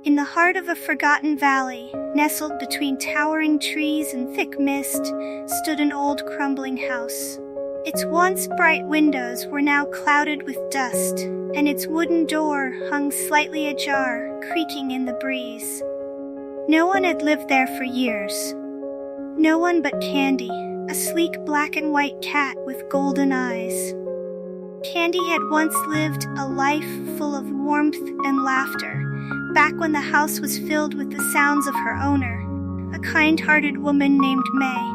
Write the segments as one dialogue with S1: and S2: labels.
S1: In the heart of a forgotten valley, nestled between towering trees and thick mist, stood an old crumbling house. Its once bright windows were now clouded with dust, and its wooden door hung slightly ajar, creaking in the breeze. No one had lived there for years. No one but Candy, a sleek black and white cat with golden eyes. Candy had once lived a life full of warmth and laughter, back when the house was filled with the sounds of her owner, a kind-hearted woman named May.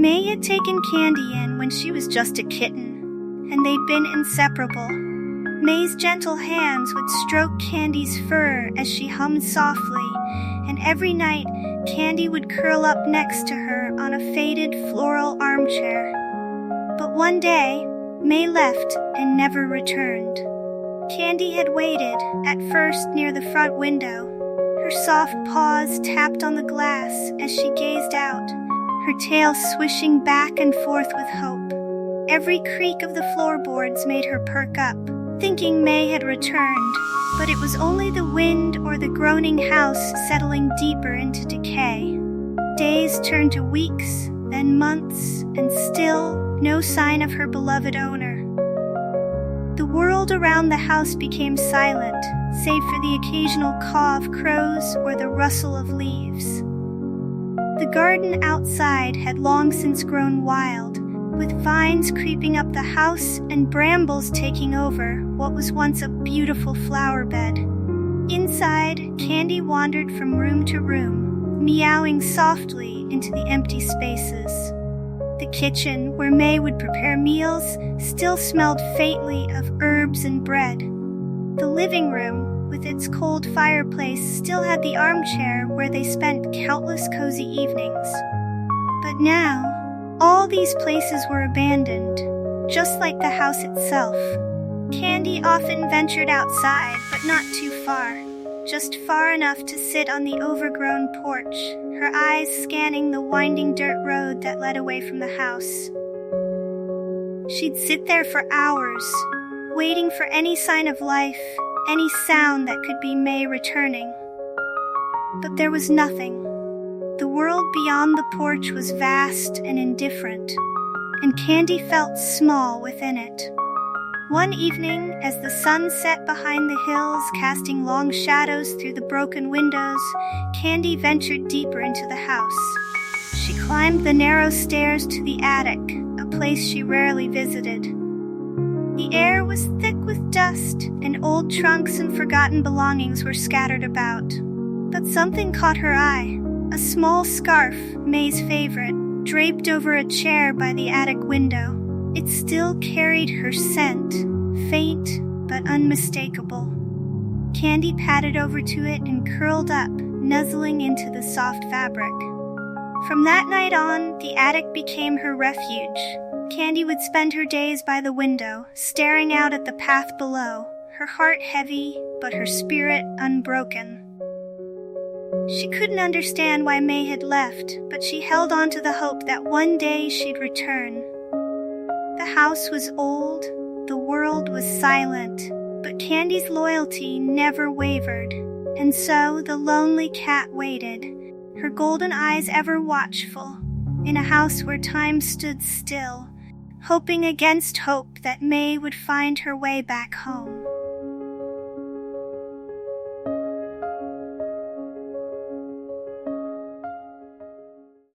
S1: May had taken Candy in when she was just a kitten, and they'd been inseparable. May's gentle hands would stroke Candy's fur as she hummed softly, and every night Candy would curl up next to her on a faded floral armchair. But one day, May left and never returned. Candy had waited, at first near the front window. Her soft paws tapped on the glass as she gazed out, her tail swishing back and forth with hope. Every creak of the floorboards made her perk up, thinking May had returned, but it was only the wind or the groaning house settling deeper into decay. Days turned to weeks, then months, and still no sign of her beloved owner. The world around the house became silent, save for the occasional caw of crows or the rustle of leaves. The garden outside had long since grown wild, with vines creeping up the house and brambles taking over what was once a beautiful flower bed. Inside, Candy wandered from room to room, meowing softly into the empty spaces. The kitchen, where May would prepare meals, still smelled faintly of herbs and bread. The living room, with its cold fireplace, still had the armchair where they spent countless cozy evenings. But now, all these places were abandoned, just like the house itself. Candy often ventured outside, but not too far, just far enough to sit on the overgrown porch, her eyes scanning the winding dirt road that led away from the house. She'd sit there for hours, waiting for any sign of life, any sound that could be May returning. But there was nothing. The world beyond the porch was vast and indifferent, and Candy felt small within it. One evening, as the sun set behind the hills, casting long shadows through the broken windows, Candy ventured deeper into the house. She climbed the narrow stairs to the attic, a place she rarely visited. The air was thick with dust, and old trunks and forgotten belongings were scattered about. But something caught her eye, a small scarf, May's favorite, draped over a chair by the attic window. It still carried her scent, faint but unmistakable. Candy padded over to it and curled up, nuzzling into the soft fabric. From that night on, the attic became her refuge. Candy would spend her days by the window, staring out at the path below, her heart heavy, but her spirit unbroken. She couldn't understand why May had left, but she held on to the hope that one day she'd return. The house was old, the world was silent, but Candy's loyalty never wavered, and so the lonely cat waited, her golden eyes ever watchful, in a house where time stood still, hoping against hope that May would find her way back home.